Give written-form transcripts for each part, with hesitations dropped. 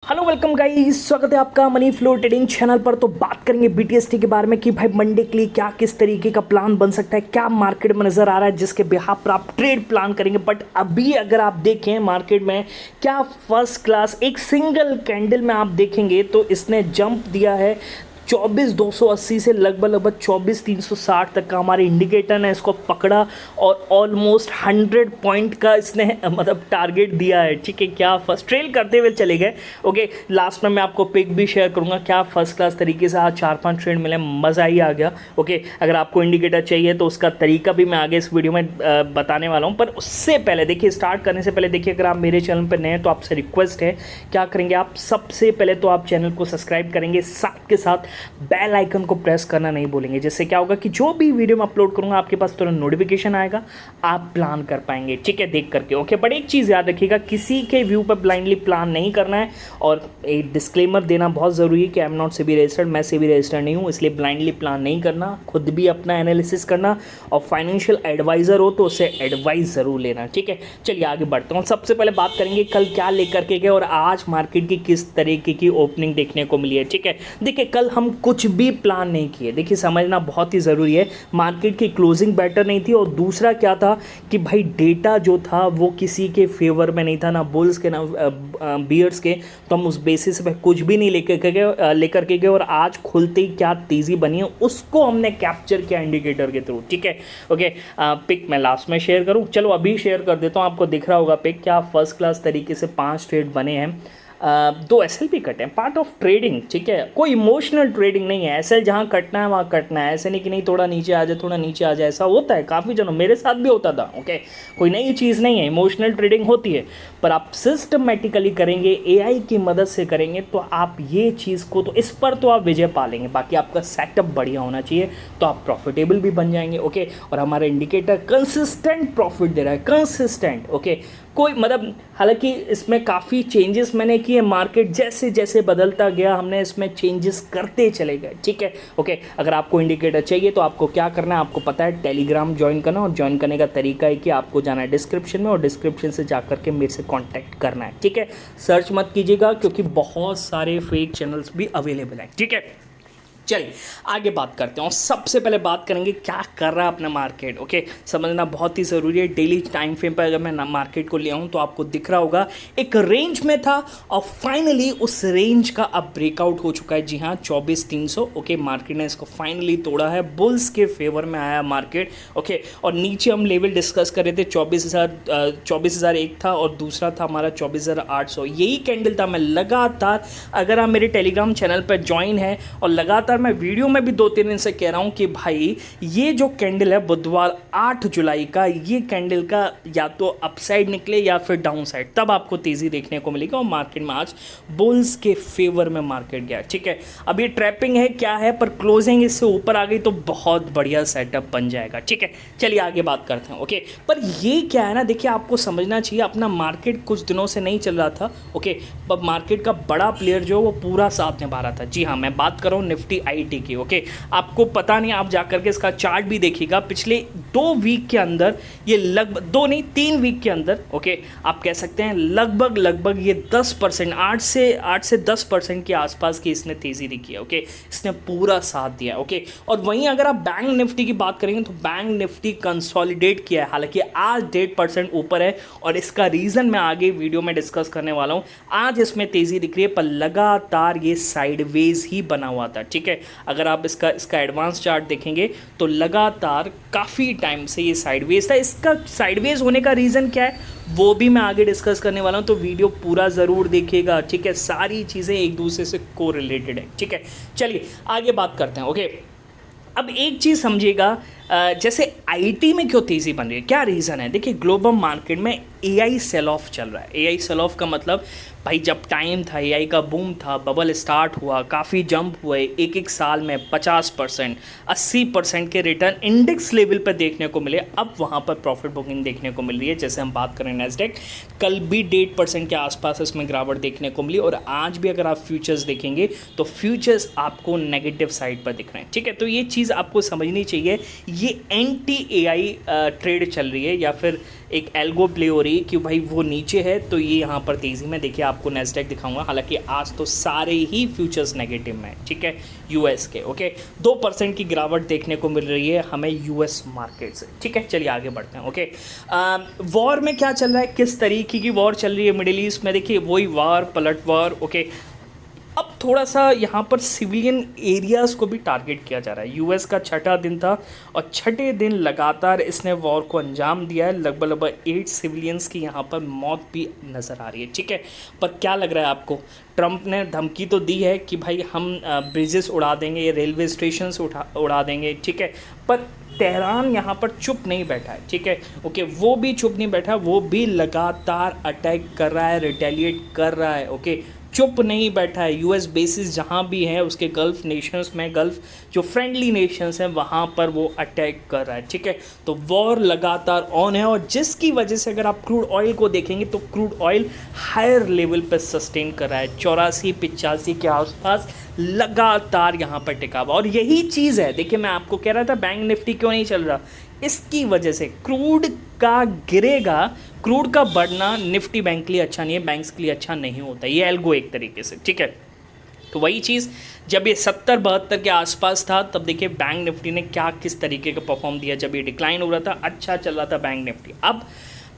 Hello welcome guys, स्वागत है आपका मनी फ्लो ट्रेडिंग चैनल पर। तो बात करेंगे बीटीएसटी के बारे में कि भाई मंडे के लिए क्या किस तरीके का प्लान बन सकता है, क्या मार्केट में नज़र आ रहा है जिसके बिहाफ पर आप ट्रेड प्लान करेंगे। बट अभी अगर आप देखें मार्केट में क्या फर्स्ट क्लास एक सिंगल कैंडल में आप देखेंगे तो इसने जंप दिया है 24,280 से लगभग 24,360 तक का हमारे इंडिकेटर ने इसको पकड़ा और ऑलमोस्ट 100 पॉइंट का इसने मतलब टारगेट दिया है। ठीक है, क्या फर्स्ट ट्रेल करते हुए चले गए। ओके, लास्ट में मैं आपको पिक भी शेयर करूंगा, क्या फर्स्ट क्लास तरीके से आज 4-5 ट्रेड मिले, मज़ा ही आ गया। ओके, अगर आपको इंडिकेटर चाहिए तो उसका तरीका भी मैं आगे इस वीडियो में बताने वाला हूँ। पर उससे पहले देखिए, स्टार्ट करने से पहले देखिए, अगर आप मेरे चैनल पर नए हैं तो आपसे रिक्वेस्ट है, क्या करेंगे आप, सबसे पहले तो आप चैनल को सब्सक्राइब करेंगे, साथ के साथ बेल आइकन को प्रेस करना नहीं भूलेंगे, जिससे क्या होगा कि जो भी वीडियो मैं अपलोड करूंगा आपके पास तुरंत नोटिफिकेशन आएगा, आप प्लान कर पाएंगे। ठीक है, देख करके। ओके, बट एक चीज़ याद रखिएगा, किसी के व्यू पर ब्लाइंडली प्लान नहीं करना है। और एक डिस्क्लेमर देना बहुत ज़रूरी है कि I am not SEBI registered, मैं सेबी रजिस्टर्ड नहीं हूँ, इसलिए ब्लाइंडली प्लान नहीं करना, खुद भी अपना एनालिसिस करना, और फाइनेंशियल एडवाइज़र हो तो उससे एडवाइस ज़रूर लेना। ठीक है, चलिए आगे बढ़ता हूँ। सबसे पहले बात करेंगे कल क्या लेकर के गए और आज मार्केट की किस तरीके की ओपनिंग देखने को मिली है। ठीक है, देखिए कल हम कुछ भी प्लान नहीं किए। देखिए, समझना बहुत ही ज़रूरी है, मार्केट की क्लोजिंग बेटर नहीं थी, और दूसरा क्या था कि भाई डेटा जो था वो किसी के फेवर में नहीं था, ना बुल्स के ना बियर्स के। तो हम उस बेसिस पे कुछ भी नहीं लेकर के गए और आज खुलते ही क्या तेज़ी बनी है उसको हमने कैप्चर किया इंडिकेटर के थ्रू। ठीक है, ओके, पिक मैं लास्ट में शेयर करूँ, चलो अभी शेयर कर देता हूँ, आपको दिख रहा होगा पिक, क्या फर्स्ट क्लास तरीके से 5 ट्रेड बने हैं। 2 एसएल भी कटे हैं, पार्ट ऑफ ट्रेडिंग। ठीक है, कोई इमोशनल ट्रेडिंग नहीं है, एसएल जहाँ कटना है वहाँ कटना है, ऐसे नहीं कि नहीं थोड़ा नीचे आ जाए थोड़ा नीचे आ जाए, ऐसा होता है काफ़ी जनों, मेरे साथ भी होता था। ओके, कोई नई चीज़ नहीं है, इमोशनल ट्रेडिंग होती है, पर आप सिस्टमेटिकली करेंगे, एआई की मदद से करेंगे तो आप ये चीज़ को, तो इस पर तो आप विजय पा लेंगे। बाकी आपका सेटअप बढ़िया होना चाहिए तो आप प्रॉफिटेबल भी बन जाएंगे। ओके, और हमारा इंडिकेटर कंसिस्टेंट प्रॉफिट दे रहा है, कंसिस्टेंट। ओके, कोई मतलब, हालांकि इसमें काफ़ी चेंजेस मैंने किए, मार्केट जैसे जैसे बदलता गया हमने इसमें चेंजेस करते चले गए। ठीक है, ओके, अगर आपको इंडिकेटर चाहिए तो आपको क्या करना है, आपको पता है, टेलीग्राम ज्वाइन करना, और ज्वाइन करने का तरीका है कि आपको जाना है डिस्क्रिप्शन में और डिस्क्रिप्शन से जा करके मेरे से कांटेक्ट करना है। ठीक है, सर्च मत कीजिएगा क्योंकि बहुत सारे फेक चैनल्स भी अवेलेबल हैं। ठीक है, चलिए आगे बात करते हैं। सबसे पहले बात करेंगे क्या कर रहा है अपना मार्केट। ओके, समझना बहुत ही ज़रूरी है। डेली टाइम फ्रेम पर अगर मैं मार्केट को ले आऊँ तो आपको दिख रहा होगा एक रेंज में था और फाइनली उस रेंज का अब ब्रेकआउट हो चुका है। जी हाँ, 24,300। ओके, मार्केट ने इसको फाइनली तोड़ा है, बुल्स के फेवर में आया मार्केट। ओके, और नीचे हम लेवल डिस्कस कर रहे थे, 24,001 था और दूसरा था हमारा 24,800। यही कैंडल था। मैं लगातार, अगर आप मेरे टेलीग्राम चैनल पर ज्वाइन है, और लगातार मैं वीडियो में भी 2-3 दिन से कह रहा हूं कि भाई ये जो कैंडल है बुधवार 8 जुलाई का, ये कैंडल का या तो अपसाइड निकले या फिर डाउन साइड, तब आपको तेज़ी देखने को मिलेगी। और मार्केट में आज बुल्स के फेवर में मार्केट गया। ठीक है, अब ये ट्रैपिंग है क्या है, पर क्लोजिंग इससे ऊपर आ गई तो बहुत बढ़िया सेटअप बन जाएगा। ठीक है, चलिए आगे बात करते हैं। ओके, पर ये क्या है ना, देखिए आपको समझना चाहिए, अपना मार्केट कुछ दिनों से नहीं चल रहा था। ओके, पर मार्केट का बड़ा प्लेयर जो वो पूरा साथ निभा रहा था। जी हाँ, मैं बात कर रहा हूँ निफ्टी आईटी की। ओके, आपको पता नहीं, आप जाकर के इसका चार्ट भी देखिएगा, पिछले 2 वीक के अंदर ये लगभग 2 नहीं 3 वीक के अंदर, ओके, आप कह सकते हैं लगभग ये 10%, 8 से 10% के आसपास की इसने तेज़ी दिखी है। ओके, इसने पूरा साथ दिया। ओके, और वहीं अगर आप बैंक निफ्टी की बात करेंगे तो बैंक निफ्टी कंसोलिडेट किया है, हालांकि आज 1.5% ऊपर है, और इसका रीज़न मैं आगे वीडियो में डिस्कस करने वाला हूँ। आज इसमें तेज़ी दिख रही है, पर लगातार ये साइडवेज ही बना हुआ था। ठीक है, अगर आप इसका एडवांस चार्ट देखेंगे तो लगातार काफ़ी टाइम से ये साइडवेज था। इसका साइडवेज होने का रीज़न क्या है वो भी मैं आगे डिस्कस करने वाला हूँ, तो वीडियो पूरा ज़रूर देखिएगा। ठीक है, सारी चीज़ें एक दूसरे से कोरिलेटेड है। ठीक है, चलिए आगे बात करते हैं। ओके, अब एक चीज़ समझिएगा, जैसे आईटी में क्यों तेज़ी बन रही है, क्या रीज़न है। देखिए, ग्लोबल मार्केट में एआई सेल ऑफ चल रहा है। एआई सेल ऑफ का मतलब, भाई जब टाइम था, एआई का बूम था, बबल स्टार्ट हुआ, काफ़ी जंप हुए, एक साल में 50%, 80% के रिटर्न इंडेक्स लेवल पर देखने को मिले। अब वहाँ पर प्रॉफिट बुकिंग देखने को मिल रही है। जैसे हम बात करें नैस्डैक, कल भी 1.5% के आसपास इसमें गिरावट देखने को मिली, और आज भी अगर आप फ्यूचर्स देखेंगे तो फ्यूचर्स आपको नेगेटिव साइड पर दिख रहे हैं। ठीक है, तो ये चीज़ आपको समझनी चाहिए। ये एंटी एआई ट्रेड चल रही है या फिर एक एल्गो प्ले हो रही है कि भाई वो नीचे है तो ये यहाँ पर तेज़ी में। देखिए आपको नेस्डैक दिखाऊंगा, हालांकि आज तो सारे ही फ्यूचर्स नेगेटिव में, ठीक है, यूएस के। ओके, 2% की गिरावट देखने को मिल रही है हमें यूएस मार्केट से, ठीक है। चलिए आगे बढ़ते हैं। ओके, वॉर में क्या चल रहा है, किस तरीके की वॉर चल रही है मिडिल ईस्ट में, देखिए वही वार पलट वार। ओके, अब थोड़ा सा यहाँ पर सिविलियन एरियाज़ को भी टारगेट किया जा रहा है। यूएस का छठा दिन था और छठे दिन लगातार इसने वॉर को अंजाम दिया है। लगभग 8 सिविलियंस की यहाँ पर मौत भी नज़र आ रही है, ठीक है। पर क्या लग रहा है आपको, ट्रंप ने धमकी तो दी है कि भाई हम ब्रिजेस उड़ा देंगे, रेलवे स्टेशन उड़ा देंगे, ठीक है, पर तेहरान यहाँ पर चुप नहीं बैठा है, ठीक है। ओके, वो भी चुप नहीं बैठा, वो भी लगातार अटैक कर रहा है, रिटेलिएट कर रहा है। ओके, चुप नहीं बैठा है। यूएस बेसिस जहाँ भी हैं उसके गल्फ़ नेशंस में, गल्फ़ जो फ्रेंडली नेशंस हैं वहाँ पर वो अटैक कर रहा है, ठीक है। तो वॉर लगातार ऑन है और जिसकी वजह से अगर आप क्रूड ऑयल को देखेंगे तो क्रूड ऑयल हायर लेवल पर सस्टेन कर रहा है, 84-85 के आसपास लगातार यहाँ पर टिका हुआ। और यही चीज़ है, देखिए मैं आपको कह रहा था बैंक निफ्टी क्यों नहीं चल रहा, इसकी वजह से क्रूड का गिरेगा, क्रूड का बढ़ना निफ्टी बैंक के लिए अच्छा नहीं है, बैंक्स के लिए अच्छा नहीं होता, ये एल्गो एक तरीके से, ठीक है। तो वही चीज़ जब ये 70-72 के आसपास था तब देखिए बैंक निफ्टी ने क्या किस तरीके का परफॉर्म दिया। जब ये डिक्लाइन हो रहा था अच्छा चल रहा था बैंक निफ्टी, अब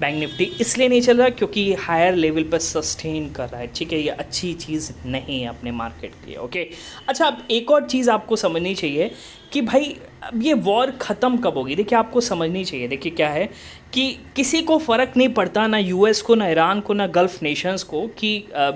बैंक निफ्टी इसलिए नहीं चल रहा क्योंकि ये हायर लेवल पर सस्टेन कर रहा है, ठीक है। ये अच्छी चीज़ नहीं है अपने मार्केट के लिए। ओके, अच्छा अब एक और चीज़ आपको समझनी चाहिए कि भाई अब ये वॉर ख़त्म कब होगी। देखिए आपको समझनी चाहिए, देखिए क्या है कि किसी को फ़र्क नहीं पड़ता, ना यूएस को, ना ईरान को, ना गल्फ़ नेशंस को कि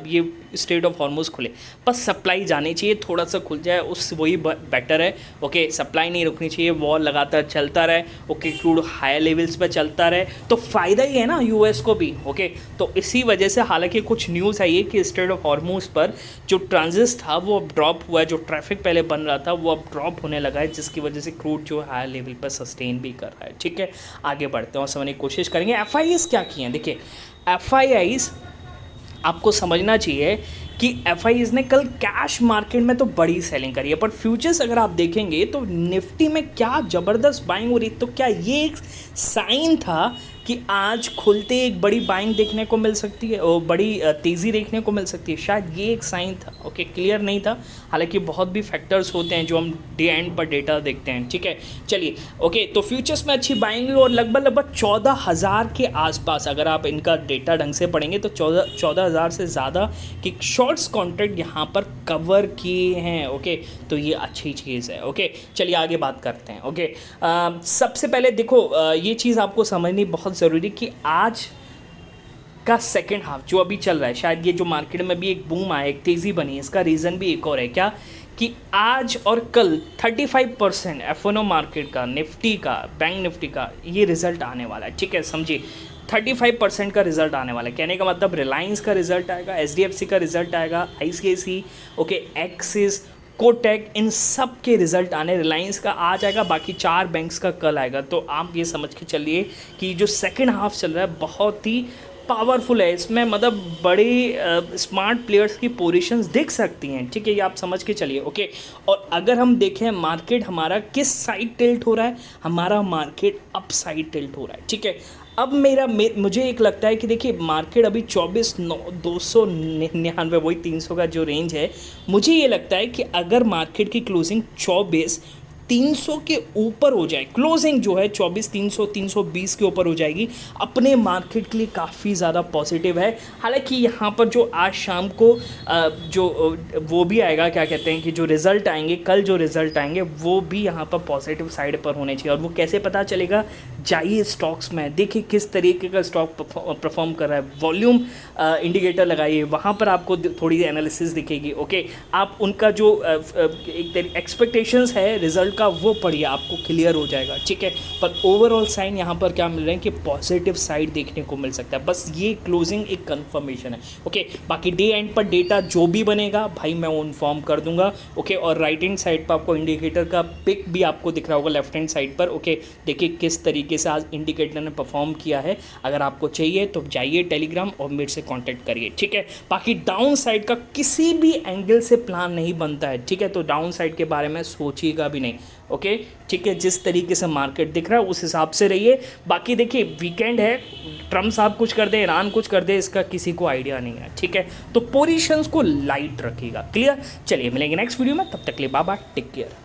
ये स्ट्रेट ऑफ हॉर्मुज़ खुले, बस सप्लाई जानी चाहिए, थोड़ा सा खुल जाए उस वही बेटर है। ओके, सप्लाई नहीं रुकनी चाहिए, वॉर लगातार चलता रहे। ओके, क्रूड हायर लेवल्स पर चलता रहे तो फ़ायदा ही है ना यूएस को भी। ओके, तो इसी वजह से हालांकि कुछ न्यूज़ आई है कि स्ट्रेट ऑफ हॉर्मुज़ पर जो ट्रांजिट था वो अब ड्रॉप हुआ है, जो ट्रैफिक पहले बन रहा था वो अब ड्रॉप होने लगा है, जिसकी वजह से क्रूड जो हायर लेवल पर सस्टेन भी कर रहा है, ठीक है। आगे बढ़ते हैं और समझने की कोशिश करेंगे एफआईएस क्या किए हैं। देखिए एफआईआईस आपको समझना चाहिए कि एफआईएस ने कल कैश मार्केट में तो बड़ी सेलिंग करी है, पर फ्यूचर्स अगर आप देखेंगे तो निफ्टी में क्या ज़बरदस्त बाइंग हो रही। तो क्या ये एक साइन था कि आज खुलते एक बड़ी बाइंग देखने को मिल सकती है और बड़ी तेज़ी देखने को मिल सकती है, शायद ये एक साइन था। ओके, क्लियर नहीं था, हालांकि बहुत भी फैक्टर्स होते हैं जो हम डे एंड पर डेटा देखते हैं, ठीक है। चलिए ओके, तो फ्यूचर्स में अच्छी बाइंग और लगभग 14,000 के आसपास अगर आप इनका डेटा ढंग से पढ़ेंगे तो 14,000 से ज़्यादा के शॉर्ट्स कॉन्ट्रैक्ट यहाँ पर कवर किए हैं। ओके, तो ये अच्छी चीज़ है। ओके, चलिए आगे बात करते हैं। ओके, सबसे पहले देखो ये चीज़ आपको समझनी बहुत ज़रूरी कि आज का सेकेंड हाफ जो अभी चल रहा है, शायद ये जो मार्केट में भी एक बूम आया, एक तेज़ी बनी, इसका रीज़न भी एक और है क्या कि आज और कल 35% एफ&ओ मार्केट का, निफ्टी का, बैंक निफ्टी का ये रिज़ल्ट आने वाला है, ठीक है। समझिए 35% का रिजल्ट आने वाला है, कहने का मतलब रिलायंस का रिजल्ट आएगा, एचडीएफसी का रिजल्ट आएगा, आईसीआईसी, ओके, एक्सिस, कोटक, इन सब के रिजल्ट आने, रिलायंस का आज आएगा, बाकी 4 बैंक्स का कल आएगा। तो आप ये समझ के चलिए कि जो सेकंड हाफ चल रहा है बहुत ही पावरफुल है, इसमें मतलब बड़े स्मार्ट प्लेयर्स की पोजीशंस दिख सकती हैं, ठीक है, ये आप समझ के चलिए। ओके, और अगर हम देखें मार्केट हमारा किस साइड टिल्ट हो रहा है, हमारा मार्केट अप साइड टिल्ट हो रहा है, ठीक है। अब मुझे एक लगता है कि देखिए मार्केट अभी 24,299 वही 300 का जो रेंज है, मुझे ये लगता है कि अगर मार्केट की क्लोजिंग 24,300 के ऊपर हो जाए, क्लोजिंग जो है 24,300 320 के ऊपर हो जाएगी, अपने मार्केट के लिए काफ़ी ज़्यादा पॉजिटिव है। हालांकि यहाँ पर जो आज शाम को जो वो भी आएगा, क्या कहते हैं कि जो रिज़ल्ट आएंगे, कल जो रिज़ल्ट आएंगे वो भी यहाँ पर पॉजिटिव साइड पर होने चाहिए। और वो कैसे पता चलेगा, जाइए स्टॉक्स में, देखिए किस तरीके का स्टॉक परफॉर्म कर रहा है, वॉल्यूम इंडिकेटर लगाइए, वहाँ पर आपको थोड़ी एनालिसिस दिखेगी। ओके, आप उनका जो एक एक्सपेक्टेशंस है रिजल्ट का वो पढ़िए, आपको क्लियर हो जाएगा, ठीक है। पर ओवरऑल साइन यहाँ पर क्या मिल रहे हैं कि पॉजिटिव साइड देखने को मिल सकता है, बस ये क्लोजिंग एक कंफर्मेशन है। ओके, बाकी डे एंड पर डेटा जो भी बनेगा भाई मैं वो इन्फॉर्म कर दूंगा। ओके, और राइट हैंड साइड पर आपको इंडिकेटर का पिक भी आपको दिख रहा होगा लेफ्ट हैंड साइड पर। ओके, देखिए किस तरीके तरीके से आज इंडिकेटर ने परफॉर्म किया है। अगर आपको चाहिए तो जाइए टेलीग्राम और मेरे से कांटेक्ट करिए, ठीक है। बाकी डाउन साइड का किसी भी एंगल से प्लान नहीं बनता है, ठीक है, तो डाउन साइड के बारे में सोचिएगा भी नहीं, ओके, ठीक है। जिस तरीके से मार्केट दिख रहा है उस हिसाब से रहिए। बाकी देखिए वीकेंड है, ट्रम्प साहब कुछ कर दे, ईरान कुछ कर दे, इसका किसी को आइडिया नहीं है, ठीक है। तो पोजीशंस को लाइट रखिएगा, क्लियर। चलिए मिलेंगे नेक्स्ट वीडियो में, तब तक के लिए बाय बाय, टेक केयर।